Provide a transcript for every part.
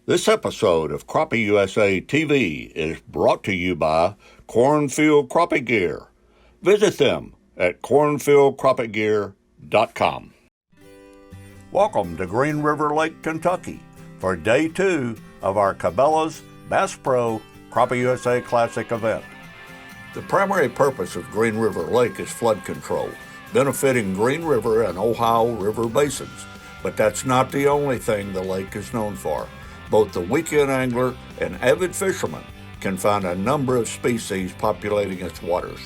This episode of Crappie USA TV is brought to you by Cornfield Crappie Gear. Visit them at cornfieldcrappiegear.com. Welcome to Green River Lake, Kentucky for Day 2 of our Cabela's Bass Pro Crappie USA Classic event. The primary purpose of Green River Lake is flood control, benefiting Green River and Ohio River basins. But that's not the only thing the lake is known for. Both the weekend angler and avid fisherman can find a number of species populating its waters.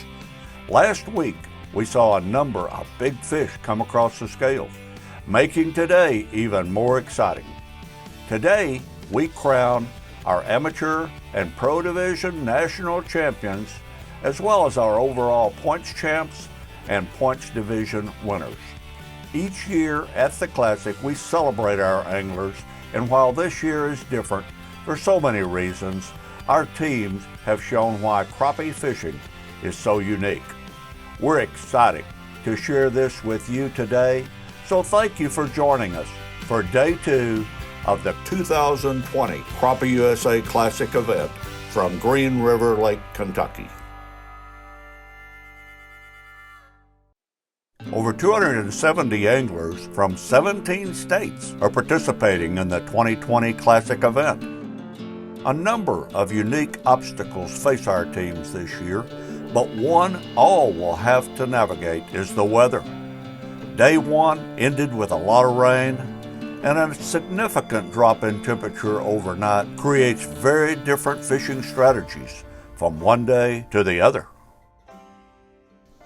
Last week, we saw a number of big fish come across the scales, making today even more exciting. Today, we crown our amateur and pro division national champions, as well as our overall points champs and points division winners. Each year at the Classic, we celebrate our anglers, and while this year is different for so many reasons, our teams have shown why crappie fishing is so unique. We're excited to share this with you today, so thank you for joining us for Day 2 of the 2020 Crappie USA Classic event from Green River Lake, Kentucky. Over 270 anglers from 17 states are participating in the 2020 Classic event. A number of unique obstacles face our teams this year, but one all will have to navigate is the weather. Day 1 ended with a lot of rain, and a significant drop in temperature overnight creates very different fishing strategies from one day to the other.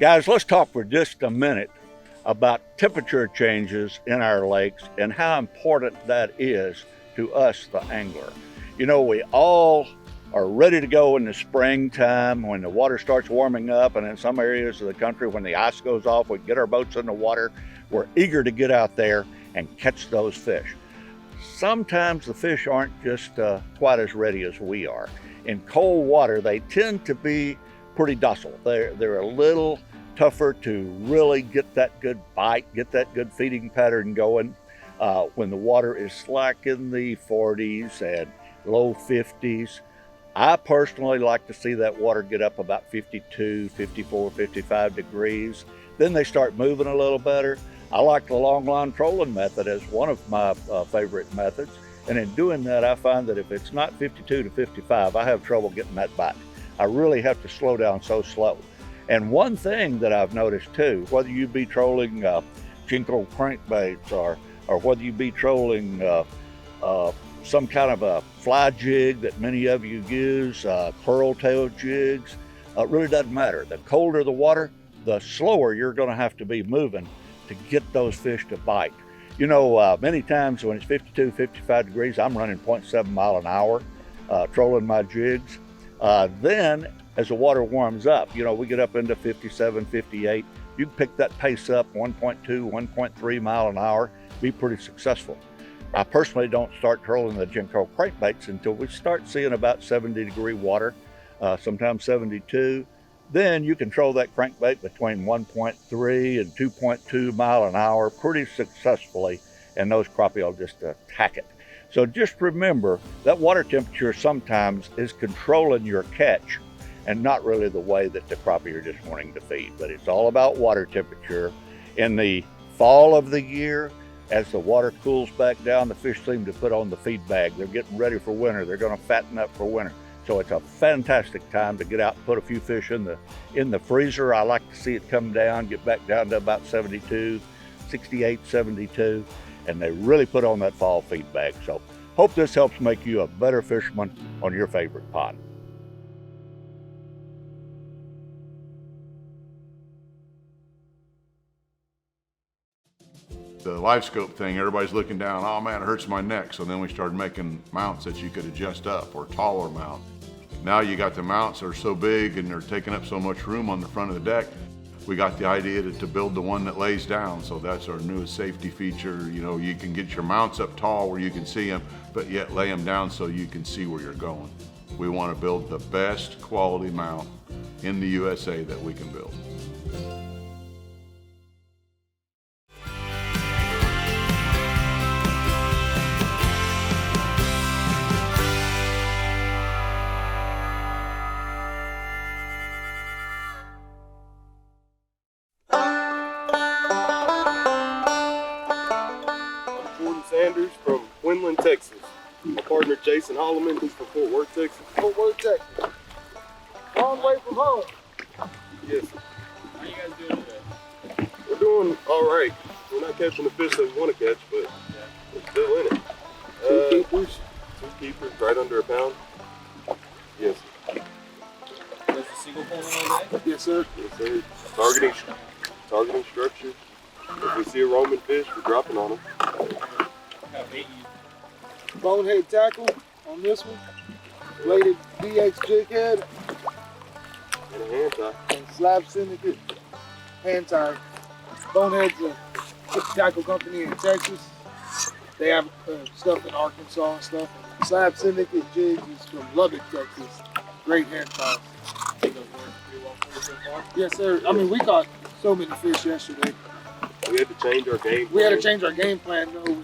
Guys, let's talk for just a minute about temperature changes in our lakes and how important that is to us, the angler. You know, we all are ready to go in the springtime when the water starts warming up, and in some areas of the country when the ice goes off, we get our boats in the water. We're eager to get out there and catch those fish. Sometimes the fish aren't just quite as ready as we are. In cold water, they tend to be pretty docile. They're a little tougher to really get that good bite, get that good feeding pattern going. When the water is like in the 40s and low 50s, I personally like to see that water get up about 52, 54, 55 degrees. Then they start moving a little better. I like the long line trolling method as one of my favorite methods. And in doing that, I find that if it's not 52 to 55, I have trouble getting that bite. I really have to slow down so slow. And one thing that I've noticed too, whether you be trolling Jinko crankbaits or whether you be trolling some kind of a fly jig that many of you use, pearl tail jigs, it really doesn't matter. The colder the water, the slower you're gonna have to be moving to get those fish to bite. You know, many times when it's 52, 55 degrees, I'm running 0.7 mile an hour, trolling my jigs. Then as the water warms up, you know, we get up into 57, 58, you can pick that pace up 1.2, 1.3 mile an hour, be pretty successful. I personally don't start trolling the Jinko crankbaits until we start seeing about 70 degree water, sometimes 72. Then you can troll that crankbait between 1.3 and 2.2 mile an hour pretty successfully, and those crappie will just attack it. So just remember that water temperature sometimes is controlling your catch and not really the way that the crappie are just wanting to feed, but it's all about water temperature. In the fall of the year, as the water cools back down, the fish seem to put on the feed bag. They're getting ready for winter. They're gonna fatten up for winter. So it's a fantastic time to get out and put a few fish in the freezer. I like to see it come down, get back down to about 72, 68, 72, and they really put on that fall feed bag. So hope this helps make you a better fisherman on your favorite pond. The live scope thing, everybody's looking down, oh man, it hurts my neck. So then we started making mounts that you could adjust up, or taller mount. Now you got the mounts that are so big and they're taking up so much room on the front of the deck. We got the idea to build the one that lays down. So that's our newest safety feature. You know, you can get your mounts up tall where you can see them, but yet lay them down so you can see where you're going. We want to build the best quality mount in the USA that we can build. My partner Jason Holloman, he's from Fort Worth, Texas. Fort Worth, Texas. Long way from home. Yes. How you guys doing today? We're doing all right. We're not catching the fish that we want to catch, but we're still in it. Two keepers, right under a pound. Yes. There's a single pole all day? Yes, sir. Yes, sir. Targeting structure. If we see a roaming fish, we're dropping on them. What kind of bait you Bonehead tackle on this one. Bladed DX jig head And a hand tie. and Slab Syndicate hand tie. Bonehead's a tackle company in Texas. They have stuff in Arkansas and stuff. And Slab Syndicate jigs is from Lubbock, Texas. Great hand ties. think those work pretty well for you so far? Yes, sir. I mean, we caught so many fish yesterday. We had to change our game. We had to change our game plan, though.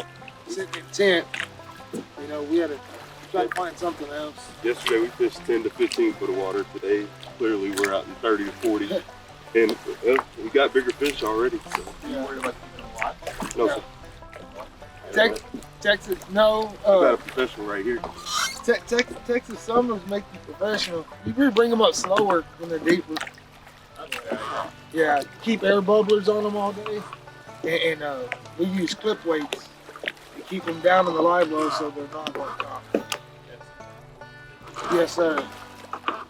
Sitting in tent, you know, we had to try to find something else. Yesterday we fished 10 to 15 foot of water. Today, clearly we're out in 30 to 40. And we got bigger fish already. So. Are you worried about keeping them alive? No, Yeah. sir. Texas, no. I got a professional right here. Texas summers make you professional. You really bring them up slower when they're deeper. Yeah, keep air bubblers on them all day. And we use clip weights to keep them down in the live well so they're not on top. Yes, sir.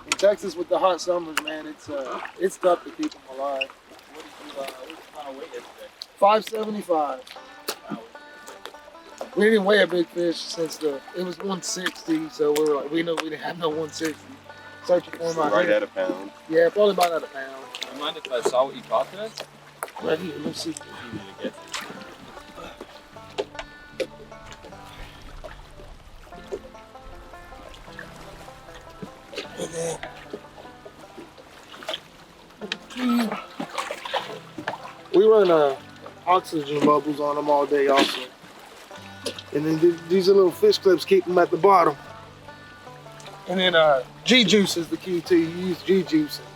In Texas with the hot summers, man, it's tough to keep them alive. What did you kind of weight yesterday? 575. We didn't weigh a big fish since it was 160, so we were like, we know we didn't have no 160. Searching for them out Right here. at a pound. Yeah, probably about at a pound. Do you mind if I saw what you caught today? Right here, let's see. It's easy to get to. We run oxygen bubbles on them all day also. And then these are little fish clips keep them at the bottom. And then G-juice is the key too. You use G-juice and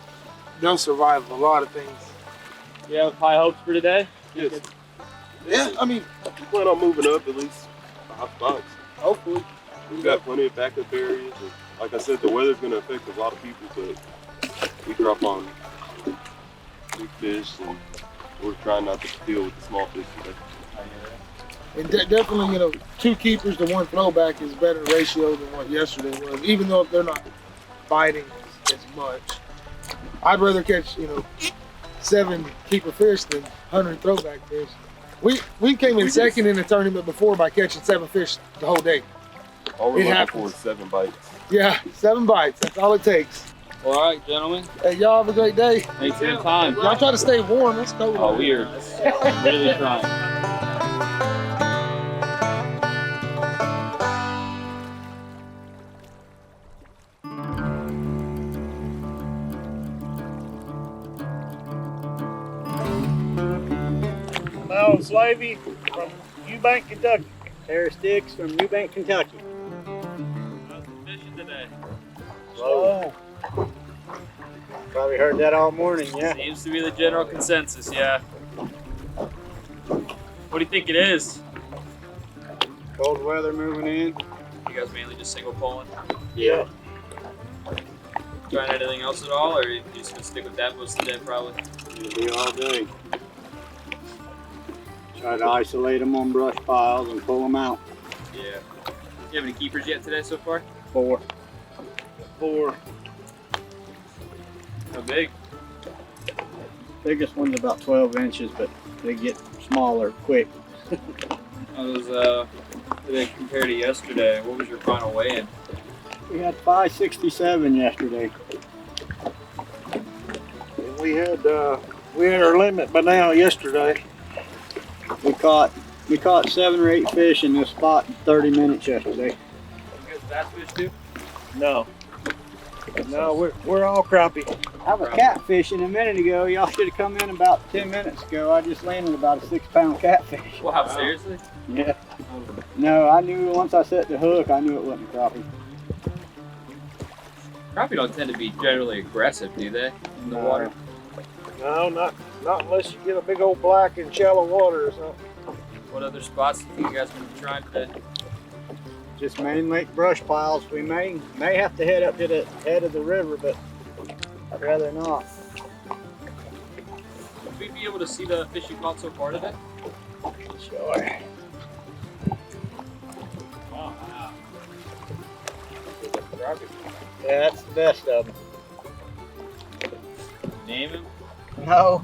they'll survive a lot of things. You have high hopes for today? Yes. Yeah, I mean, We plan on moving up at least 5 spots. hopefully. We've got plenty of backup areas. And like I said, the weather's going to affect a lot of people, but we drop on big fish and we're trying not to deal with the small fish today. And definitely, you know, 2 keepers to 1 throwback is a better ratio than what yesterday was, even though if they're not biting as much. I'd rather catch, you know, 7 keeper fish than 100 throwback fish. We came in second in the tournament before by catching 7 fish the whole day. All we're It looking happens. for is 7 bites. Yeah, 7 bites, that's all it takes. All right, gentlemen. Hey, y'all have a great day. Thanks for your time. Y'all try to stay warm, it's cold. Oh, we are really trying. I'm Alan Slavey from Eubank, Kentucky. Pair of sticks from Eubank, Kentucky. How's the fishing today? Oh, Probably heard that all morning, yeah. Seems to be the general consensus, yeah. What do you think it is? Cold weather moving in. You guys mainly just single poling? Yeah. Trying anything else at all, or are you just gonna stick with that most of the day probably? It'll be all day. Try to isolate them on brush piles and pull them out. Yeah. You have any keepers yet today so far? 4. How big? Biggest one's about 12 inches, but they get smaller quick. How was today compared to yesterday? What was your final weigh-in? We had 567 yesterday. and we had our limit by now yesterday. We caught 7 or 8 fish in this spot in 30 minutes yesterday. You guys bass fish too? No, we're all crappie. I was catfishing a minute ago. Y'all should have come in about 10 minutes ago. I just landed about a 6-pound catfish. Wow, seriously? Yeah. No, I knew once I set the hook, I knew it wasn't a crappie. Crappie don't tend to be generally aggressive, do they? In the water? No, not unless you get a big old black in shallow water or something. What other spots do you think you guys been trying today? Just mainly brush piles. We may have to head up to the head of the river, but I'd rather not. Would we be able to see the fish you caught so far today? Sure. Wow. Yeah, that's the best of them. Name him? No.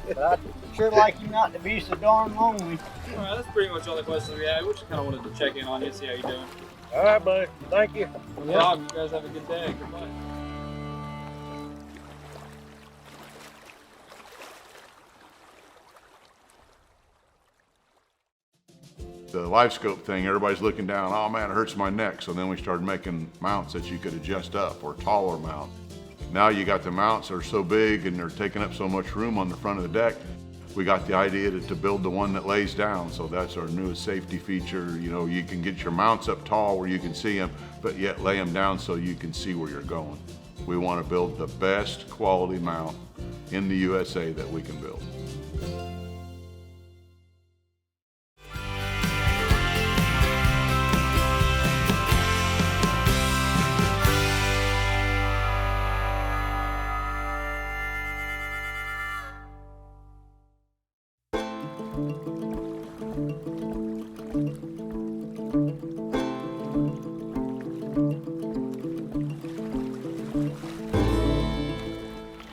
But I'd sure like you not to be so darn lonely. Alright, that's pretty much all the questions we had. We just kind of wanted to check in on you, see how you're doing. All right, buddy. Thank you. No problem. You guys have a good day. Goodbye. The live scope thing, everybody's looking down, oh man, it hurts my neck. So then we started making mounts that you could adjust up, or taller mount. Now you got the mounts that are so big and they're taking up so much room on the front of the deck. We got the idea to build the one that lays down. So that's our newest safety feature. You know, you can get your mounts up tall where you can see them, but yet lay them down so you can see where you're going. We want to build the best quality mount in the USA that we can build.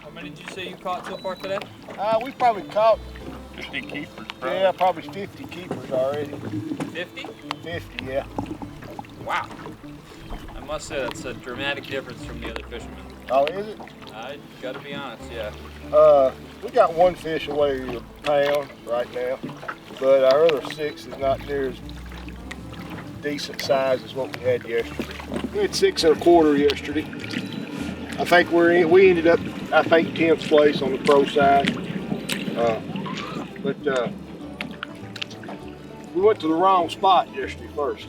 How many did you say you caught so far today? We probably caught, 50 keepers, yeah, probably 50 keepers already. 50? 50, yeah. Wow. I must say that's a dramatic difference from the other fishermen. Oh, is it? I gotta be honest, yeah. We got one fish away a pound right now, but our other 6 is not near as decent size as what we had yesterday. We had 6 1/4 yesterday. I think we ended up, I think, 10th place on the pro side. But we went to the wrong spot yesterday first,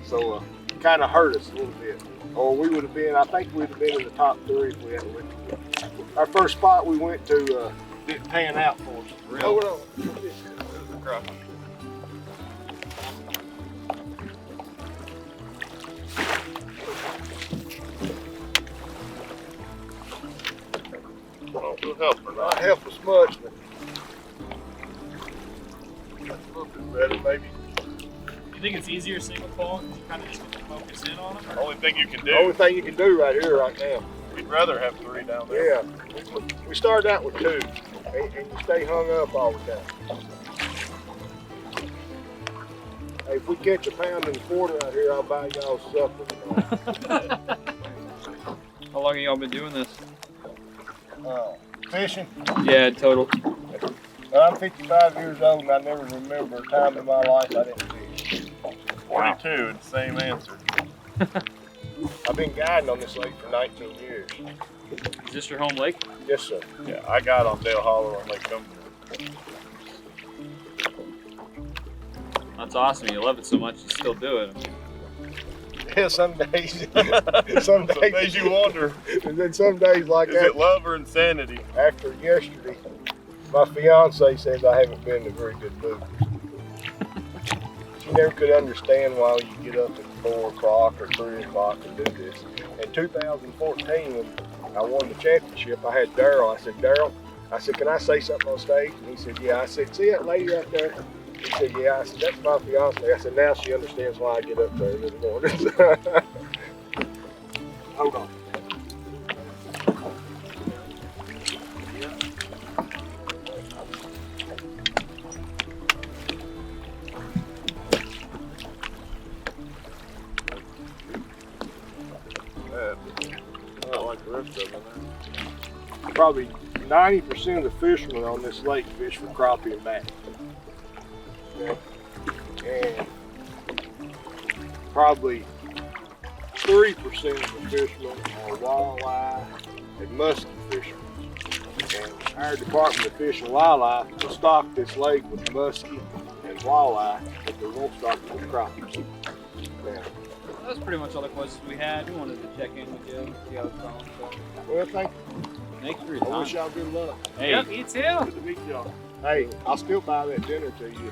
so it kind of hurt us a little bit. Or we would have been, I think we would have been in the top 3 if we hadn't went. Our first spot we went to didn't pan out for us. Really? Oh, no. Not help us much, but that's a little bit better, maybe. You think it's easier single pole? You kind of just get to focus in on them? Only thing you can The only do. thing you can do right here, right now. We'd rather have 3 down there. Yeah, we started out with 2, and you stay hung up all the time. Hey, if we catch a pound and a quarter out here, I'll buy y'all supper. How long have y'all been doing this? Fishing. Yeah, total. I'm 55 years old and I never remember a time in my life I didn't fish. 42, it's the same answer. I've been guiding on this lake for 19 years. Is this your home lake? Yes, sir. Yeah, I got on Dale Hollow on Lake Cumberland. That's awesome. You love it so much, you still do it. Yeah, some days. Some days you wonder, And then some days like is that. it love or insanity? After yesterday, my fiance says I haven't been in a very good mood. She never could understand why you get up at 4 o'clock or 3 o'clock and do this. In 2014, when I won the championship, I had Daryl. I said, Daryl, I said, can I say something on stage? And he said, yeah. I said, see that lady right there? He said, yeah. I said, that's my fiance. I said, now she understands why I get up there in the morning. Hold on. I like the rest of them. Probably 90% of the fishermen on this lake fish for crappie and bass. Okay. And probably 3% of the fishermen are walleye and muskie fishermen. And our Department of Fish and Wildlife will stock this lake with muskie and walleye, but they won't stock it with crappie. Now, That's pretty much all the questions we had. We wanted to check in with you, see how it's going. So, well, thank you. thanks for your I wish time. y'all good luck. Hey, you too. Good to meet y'all. Hey, I'll still buy that dinner to you.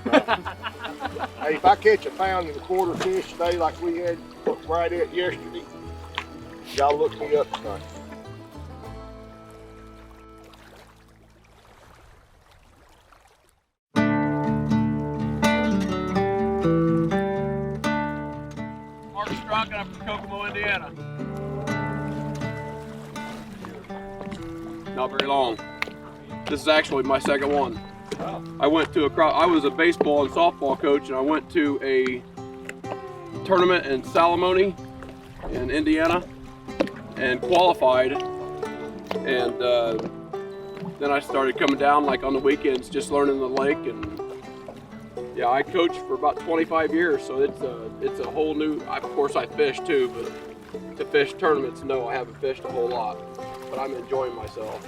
Hey, if I catch a pound and a quarter fish today like we had right at yesterday, y'all look me up tonight. Mark Strunk, and I'm from Kokomo, Indiana. Not very long. This is actually my second one. I went to I was a baseball and softball coach, and I went to a tournament in Salamone in Indiana and qualified. And then I started coming down like on the weekends, just learning the lake. And yeah, I coached for about 25 years, so it's a whole new. Of course, I fish too, but to fish tournaments, no, I haven't fished a whole lot. But I'm enjoying myself.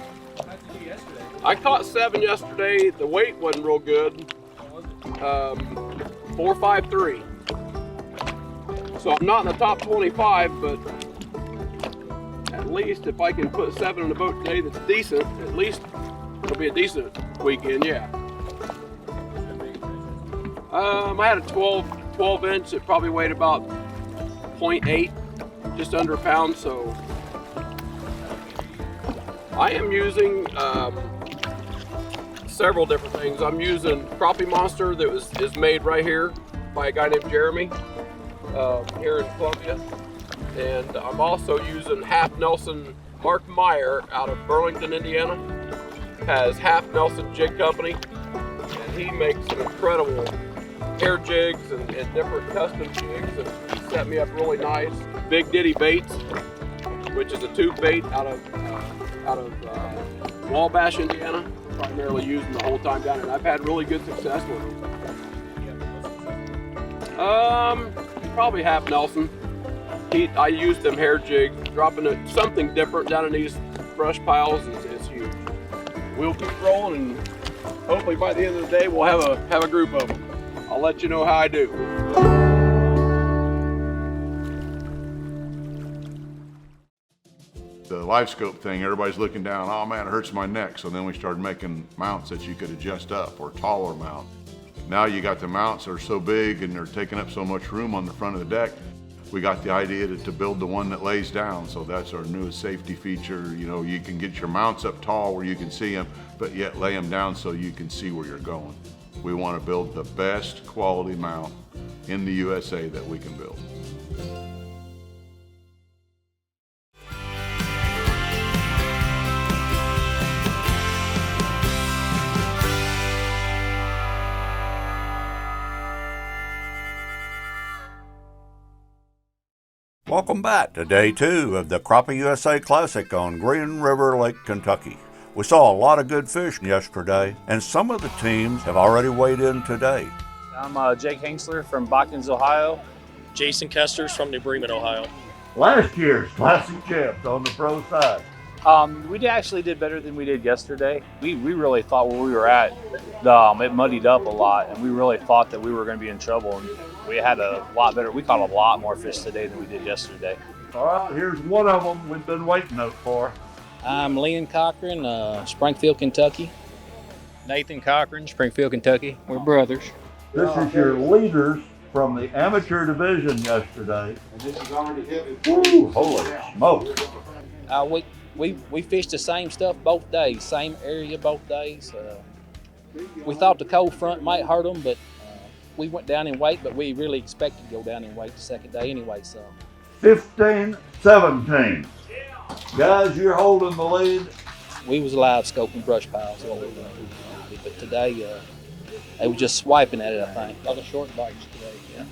I caught 7 yesterday. The weight wasn't real good. 4.53. So I'm not in the top 25, but at least if I can put 7 in the boat today that's decent, at least it'll be a decent weekend, yeah. I had a 12 inch. It probably weighed about 0.8, just under a pound, so I am using several different things. I'm using Crappie Monster that is made right here by a guy named Jeremy here in Columbia. And I'm also using Half Nelson. Mark Meyer out of Burlington, Indiana, has Half Nelson Jig Company, and he makes some incredible hair jigs and different custom jigs. And he set me up really nice Big Diddy baits, which is a tube bait out of Wabash, Indiana. Primarily used them the whole time down here. I've had really good success with them. Probably Half Nelson. I used them hair jigs, dropping something different down in these brush piles is huge. We'll keep rolling, and hopefully by the end of the day we'll have a group of them. I'll let you know how I do. The live scope thing, everybody's looking down, oh man, it hurts my neck. So then we started making mounts that you could adjust up, or taller mount. Now you got the mounts that are so big and they're taking up so much room on the front of the deck. We got the idea to build the one that lays down. So that's our newest safety feature. You know, you can get your mounts up tall where you can see them, but yet lay them down so you can see where you're going. We want to build the best quality mount in the USA that we can build. Welcome back to day 2 of the Crappie USA Classic on Green River Lake, Kentucky. We saw a lot of good fish yesterday, and some of the teams have already weighed in today. I'm Jake Hangsler from Botkins, Ohio. Jason Kesters from New Bremen, Ohio. Last year's classic champs on the pro side. We actually did better than we did yesterday. We really thought where we were at, it muddied up a lot, and we really thought that we were going to be in trouble. And we had a lot better. We caught a lot more fish today than we did yesterday. All right, here's one of them we've been waiting up for. I'm Leon Cochran, Springfield, Kentucky. Nathan Cochran, Springfield, Kentucky. We're brothers. This is your leaders from the amateur division yesterday. And this is already heavy. Woo, holy smoke. We fished the same stuff both days, same area both days. We thought the cold front might hurt them, but we went down in weight, but we really expected to go down in weight the second day anyway. So 15-17. Guys, you're holding the lead. We was live scoping brush piles all over, but today they were just swiping at it, I think. A lot of short bites today, yeah.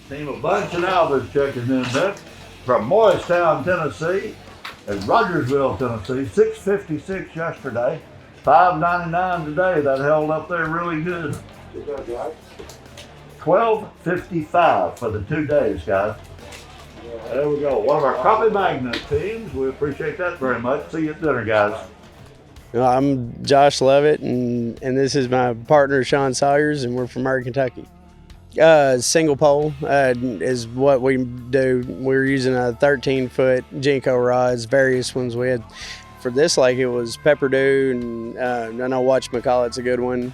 Team of Bunch and Albert checking in there from Morristown, Tennessee, and Rogersville, Tennessee. 656 yesterday, 599 today. That held up there really good. 1255 for the 2 days, guys. There we go. One of our Crappie Magnet teams. We appreciate that very much. See you at dinner, guys. I'm Josh Levitt, and this is my partner, Sean Sawyers, and we're from Murray, Kentucky. Single pole is what we do. We're using a 13-foot Jinko rods, various ones. We had for this lake, it was pepperdew, and I know whatchamacallit's a good one.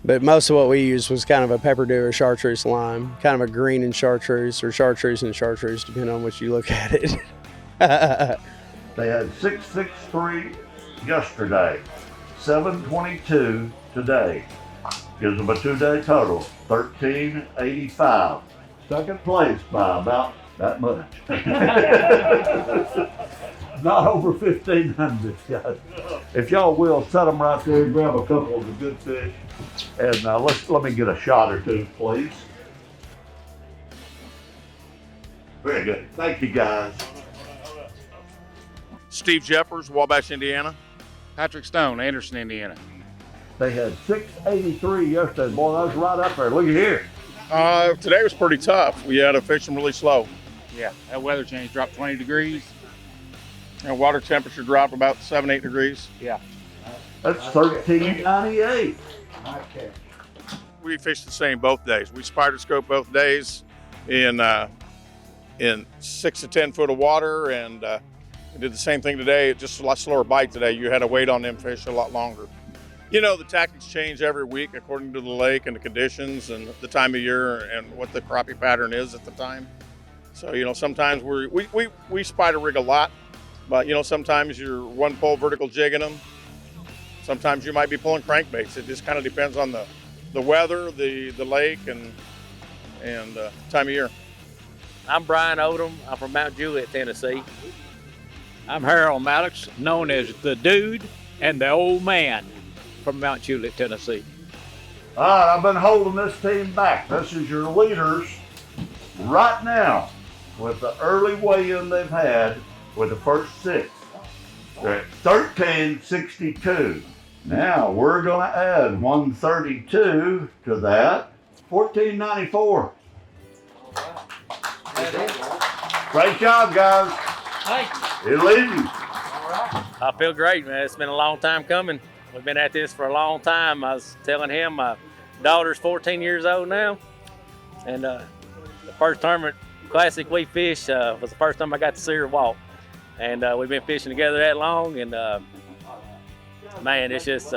But most of what we used was kind of a pepperdew or chartreuse lime, kind of a green and chartreuse, or chartreuse and chartreuse, depending on which you look at it. They had 663 yesterday, 722 today. Gives them a 2-day total, 1385. Second place by about that much. Not over 1,500, guys. If y'all will, set them right there, grab a couple of the good fish, and let me get a shot or two, please. Very good. Thank you, guys. Steve Jeffers, Wabash, Indiana. Patrick Stone, Anderson, Indiana. They had 683 yesterday. Boy, that was right up there. Look at here. Today was pretty tough. We had to fish them really slow. Yeah, that weather change dropped 20 degrees. And water temperature dropped about 7-8 degrees. Yeah. That's 1398. We fished the same both days. We spider scope both days in 6 to 10 foot of water, and we did the same thing today. Just a lot slower bite today. You had to wait on them fish a lot longer. You know, the tactics change every week according to the lake and the conditions and the time of year and what the crappie pattern is at the time. So, you know, sometimes we spider rig a lot, but, you know, sometimes you're one pole vertical jigging them. Sometimes you might be pulling crankbaits. It just kind of depends on the weather, the lake, and time of year. I'm Brian Odom. I'm from Mount Juliet, Tennessee. I'm Harold Maddox, known as the Dude and the Old Man from Mount Juliet, Tennessee. All right, I've been holding this team back. This is your leaders right now with the early weigh-in they've had with the first 6. They're at 1362. Now we're going to add 132 to that, 1494. Great job, guys. Thank you. You're leading. I feel great, man. It's been a long time coming. We've been at this for a long time. I was telling him my daughter's 14 years old now, and the first tournament classic we fished was the first time I got to see her walk. And we've been fishing together that long, and man, it's just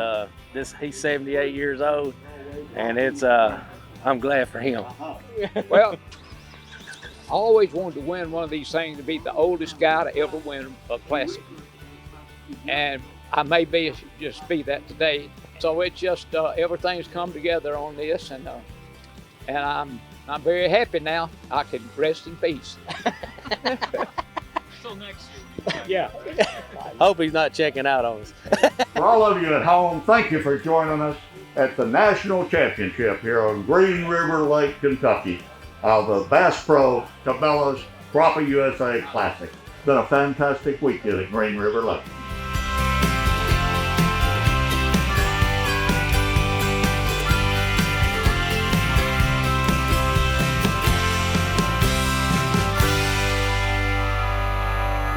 he's 78 years old, and it's I'm glad for him. Well, I always wanted to win one of these things, to be the oldest guy to ever win a classic, and I may just be that today. So it's just everything's come together on this, and I'm very happy now. I can rest in peace. Until next year. Yeah. Hope he's not checking out on us. For all of you at home, thank you for joining us at the National Championship here on Green River Lake, Kentucky, of the Bass Pro Cabela's Crappie USA Classic. It's been a fantastic weekend at Green River Lake.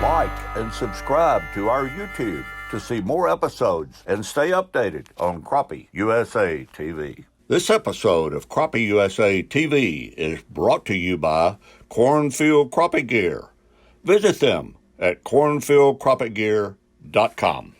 Like and subscribe to our YouTube to see more episodes and stay updated on Crappie USA TV. This episode of Crappie USA TV is brought to you by Cornfield Crappie Gear. Visit them at cornfieldcrappiegear.com.